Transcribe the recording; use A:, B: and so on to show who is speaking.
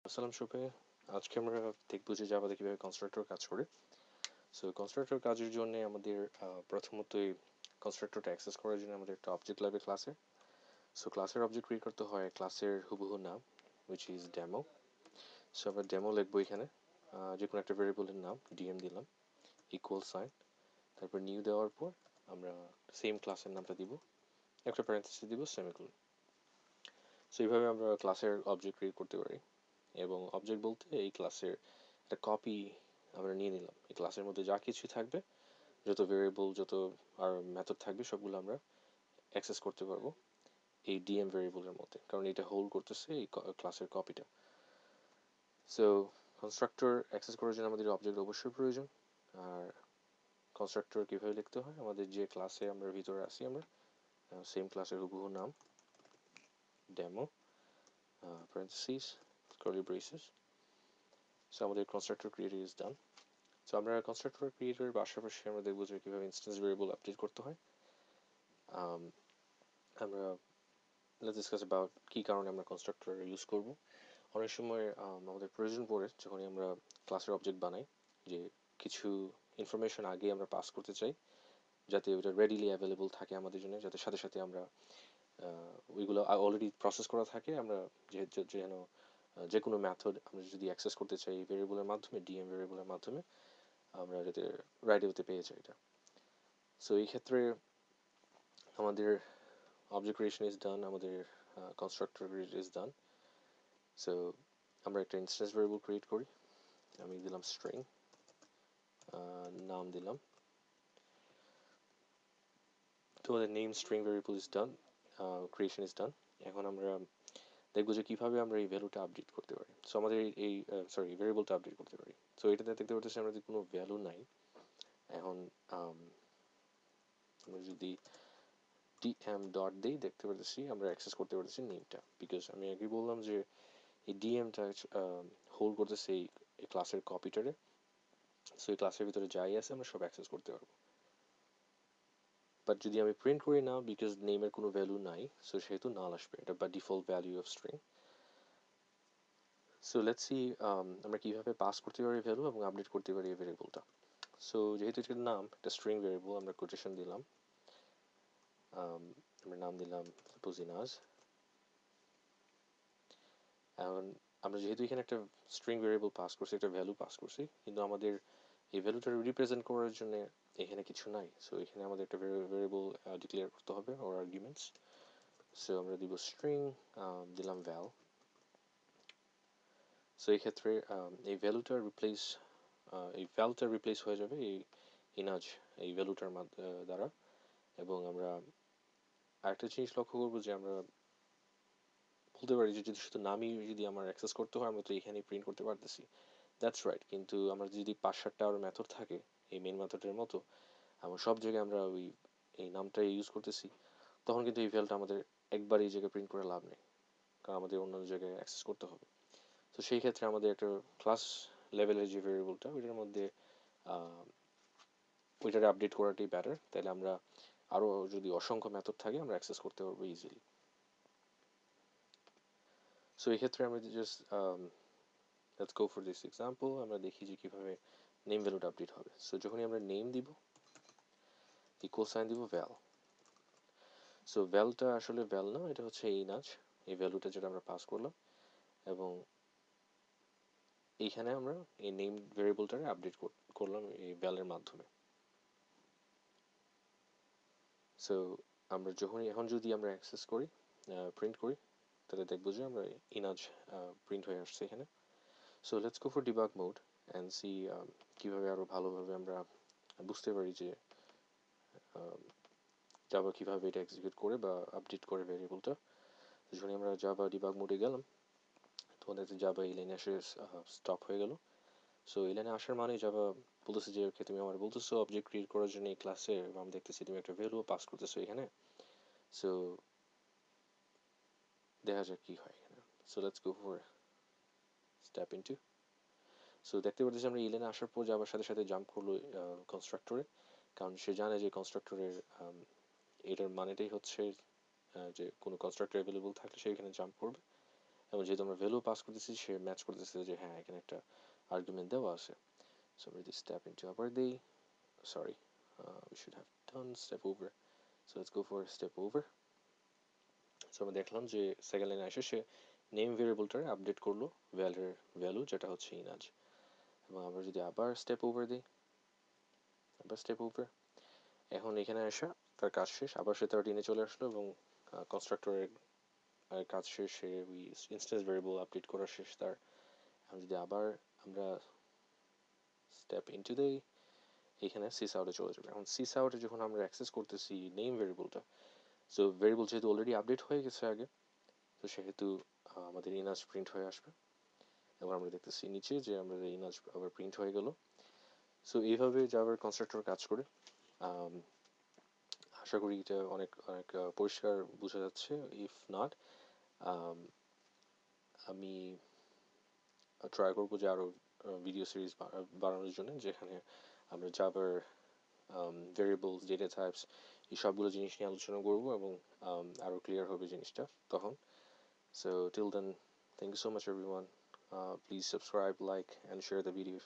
A: আসসালাম শুভে। আজকে আমরা দেখবো যে জাভাতে কিভাবে কনস্ট্রাক্টর কাজ করে। সো কনস্ট্রাক্টর কাজের জন্য আমাদের প্রথমতই কনস্ট্রাক্টরটা অ্যাক্সেস করার জন্য আমাদের একটা অবজেক্ট লাগবে ক্লাসে। সো ক্লাসের অবজেক্ট ক্রিয়েট করতে হয় ক্লাসের হুবহু নাম, উইচ ইজ ডেমো। সো আমরা ডেমো লিখবো এখানে, যে কোনো একটা ভেরিয়েবলের নাম ডিএম দিলাম, ইকুয়াল সাইন, তারপর নিউ দেওয়ার পর আমরা সেম ক্লাসের নামটা দিব, একটা প্যারেন্থেসিস দিব, সেমিকোলন। সো এইভাবে আমরা ক্লাসের অবজেক্ট ক্রিয়েট করতে পারি। এবং অবজেক্ট বলতে এই ক্লাসের একটা কপি আমরা নিয়ে নিলাম। এই ক্লাসের মধ্যে যা কিছু থাকবে, যত ভেরিয়েবল, যত আর মেথড থাকবে, সবগুলো আমরা অ্যাক্সেস করতে পারবো এই ডিএম ভেরিয়েবলের মধ্যে, কারণ এটা হোল্ড করতেছে এই ক্লাসের কপিটা। সো কনস্ট্রাক্টর অ্যাক্সেস করার জন্য আমাদের অবজেক্ট অবশ্যই প্রয়োজন। আর কনস্ট্রাক্টর কীভাবে লিখতে হয়, আমাদের যে ক্লাসে আমরা ভিতরে আসি, আমরা সেম ক্লাসের হুবহু নাম demo, parentheses, curly braces. So আমাদের constructor create is done. So আমরা কনস্ট্রাক্টর ক্রিয়েটরের পাশাপাশি আমরা দেখবো যে কীভাবে ইনস্ট্যান্স ভেরিয়েবল আপডেট করতে হয়। আমরা লেটস ডিসকাস অ্যাবাউট কী কারণে আমরা কনস্ট্রাক্টর ইউজ করব। অনেক সময় আমাদের প্রয়োজন পড়ে যখনই আমরা ক্লাসের অবজেক্ট বানাই, যে কিছু ইনফরমেশন আগে আমরা পাস করতে চাই, যাতে ওটা রেডিলি অ্যাভেলেবল থাকে আমাদের জন্য, যাতে সাথে সাথে আমরা ওইগুলো অলরেডি প্রসেস করা থাকে। আমরা যেন যে কোনো মেথড আমরা যদি অ্যাক্সেস করতে চাই এই ভেরিয়েবলের মাধ্যমে, ডিএম ভেরিয়েবলের মাধ্যমে, আমরা যাতে রাইট ওয়েতে পেয়ে যাই এটা। সো এই ক্ষেত্রে আমাদের অবজেক্ট ক্রিয়েশন ইজ ডান, আমাদের constructor create is done. So আমরা একটা ইনস্ট্যান্স ভেরিয়েবল ক্রিয়েট করি। আমি দিলাম স্ট্রিং, নাম দিলাম। তো আমাদের name string variable is done, creation is done. এখন আমরা দেখবো যে কীভাবে আমরা এই ভ্যালুটা আপডেট করতে পারি। সো আমাদের এই ভেরিয়েবলটা আপডেট করতে পারি। সো এটাতে দেখতে পাচ্ছি আমাদের কোনো ভ্যালু নাই। এখন আমরা যদি ডিএম ডট দিই, দেখতে পাচ্ছি আমরা অ্যাক্সেস করতে পারতেছি নেমটা, বিকজ আমি আগে বললাম যে এই ডিএমটা হোল্ড করতেছে এই ক্লাসের কপিটারে। সো এই ক্লাসের ভিতরে যাই আছে আমরা সব অ্যাক্সেস করতে পারবো। বাট যদি আমি প্রিন্ট করি না, বিকজ নেমের কোনো ভ্যালু নাই, সো সেহেতু নাল আসবে, এটা বা default value of string. So let's see আমরা কীভাবে পাস করতে পারি ভ্যালু এবং আপডেট করতে পারি এই ভেরিয়েবলটা। সো যেহেতু এটার নাম একটা স্ট্রিং ভেরিয়েবল, আমরা কোটেশন দিলাম, আমরা নাম দিলাম সাপোজ ইনাজ। এখন আমরা যেহেতু এখানে একটা স্ট্রিং ভেরিয়েবল পাস করছি, একটা ভ্যালু পাস করছি, কিন্তু আমাদের এই ভ্যালুটা রিপ্রেজেন্ট করার জন্য এখানে কিছু নাই। সো এখানে আমাদের একটা ভেরিয়েবল ডিক্লেয়ার করতে হবে, ওর আর্গুমেন্টস। সো আমরা দিব স্ট্রিং, দিলাম ভ্যাল। সো এই ক্ষেত্রে এই ভ্যালুটার রিপ্লেস হয়ে যাবে এই ইনাজ এই ভ্যালুটার দ্বারা। এবং আমরা আরেকটা জিনিস লক্ষ্য করবো যে আমরা বলতে পারি যে যদি শুধু নামই যদি আমার অ্যাক্সেস করতে হয়, আমরা তো এখানেই প্রিন্ট করতে পারতেছি, দ্যাটস রাইট। কিন্তু আমার যদি 5-7টা আরও মেথড থাকে এই মেন মেথডের মতো, এবং সব জায়গায় আমরা এই নামটা ইউজ করতেছি, তখন কিন্তু এই ভ্যালুটা আমাদের একবার এই জায়গায় প্রিন্ট করে লাভ নেই, কারণ আমাদের অন্য জায়গায় অ্যাক্সেস করতে হবে। তো সেই ক্ষেত্রে আমাদের একটা ক্লাস লেভেলের যে ভেরিয়েবলটা, ওইটার মধ্যে ওইটারে আপডেট করাটাই বেটার। তাহলে আমরা আরও যদি অসংখ্য মেথড থাকে আমরা অ্যাক্সেস করতে পারবো ইজিলি। সো এই ক্ষেত্রে আমরা just let's go for this example. আমরা দেখি যে কীভাবে নেম ভ্যালুটা আপডেট হবে। সো যখনই আমরা নেম দিব, ইকুয়াল সাইন দিব ভ্যাল। সো ভ্যালটা আসলে ভ্যাল না, এটা হচ্ছে এই নাচ, এই ভ্যালুটা যেটা আমরা পাস করলাম, এবং এইখানে আমরা এই নেম ভেরিয়েবলটারে আপডেট করলাম এই ভ্যালের মাধ্যমে। সো আমরা এখন যদি আমরা অ্যাক্সেস করি, প্রিন্ট করি, তাহলে দেখবো যে আমরা ইনাজ প্রিন্ট হয়ে আসছে এখানে। So let's go for debug mode and see কীভাবে আরও ভালোভাবে আমরা বুঝতে পারি যে জাভা কীভাবে এটা এক্সিকিউট করে বা আপডেট করে ভেরিয়েবলটা। যখন আমরা জাভা ডিবাগ মোডে গেলাম, তখন দেখতে জাভা এই লাইনে এসে স্টপ হয়ে গেল। সো এই লাইনে আসার মানে জাভা বলতেছে যে ওকে, তুমি আমার বলতেছো অবজেক্ট ক্রিয়েট করার জন্য এই ক্লাসে, আমি দেখতেছি তুমি একটা ভ্যালু পাস করতেছো এখানে। সো দেখা যাক কী হয় এখানে। So let's go for step into. So দেখতে পাচ্ছি আমরা এই লাইনে আসার পর জাভার সাথে সাথে জাম্প করলো কনস্ট্রাক্টরে, কারণ সে জানে যে কনস্ট্রাক্টরের এটার মানেটাই হচ্ছে যে কোনো কনস্ট্রাক্টর অ্যাভেলেবল থাকলে সে এখানে জাম্প করবে এবং যেহেতু আমরা ভ্যালু পাস করতেছি সে ম্যাচ করতেছে যে হ্যাঁ এখানে একটা আর্গুমেন্ট দেওয়া আছে। সো আমরা যদি স্টেপ ইনটু আবার দিই, sorry, we should have done step over, so let's go for step over. So আমরা দেখলাম যে সেকেন্ড লাইনে এসে সে নেম ভেরিয়েবলটারে আপডেট করলো ভ্যালু যেটা হচ্ছে ইনাজ। এবং আমরা যদি আবার স্টেপ ওভার দিই, আবার স্টেপ ওভার, এখন এখানে আসা তার কাজ শেষ, আবার সে 13-এ চলে আসলো এবং কনস্ট্রাক্টরের কাজ শেষ, সে ওই ইনস্ট্যান্স ভেরিয়েবল আপডেট করা শেষ তার। এখন যদি আবার আমরা স্টেপ ইনটু দেই, এখানে সিস আউটে চলে যাবে। এখন সিস আউটে যখন আমরা অ্যাক্সেস করতেছি নেম ভেরিয়েবলটা, সো ভেরিয়েবল যেহেতু অলরেডি আপডেট হয়ে গেছে আগে, তো সেহেতু আমাদের ইনাজ প্রিন্ট হয়ে আসবে। এবং আমরা দেখতেছি নিচে যে আমাদের ইনাজ আবার প্রিন্ট হয়ে গেল। সো এইভাবে জাভার কনস্ট্রাক্টর কাজ করে। আশা করি এটা অনেক অনেক পরিষ্কার বোঝা যাচ্ছে। ইফ নট, আমি ট্রাই করবো যে আরও ভিডিও সিরিজ বানানোর জন্য, যেখানে আমরা জাভার ভেরিয়েবলস, ডেটা টাইপস, এই সবগুলো জিনিস নিয়ে আলোচনা করবো এবং আরও ক্লিয়ার হবে জিনিসটা তখন। So till then, thank you so much everyone. Please subscribe, like and share the video.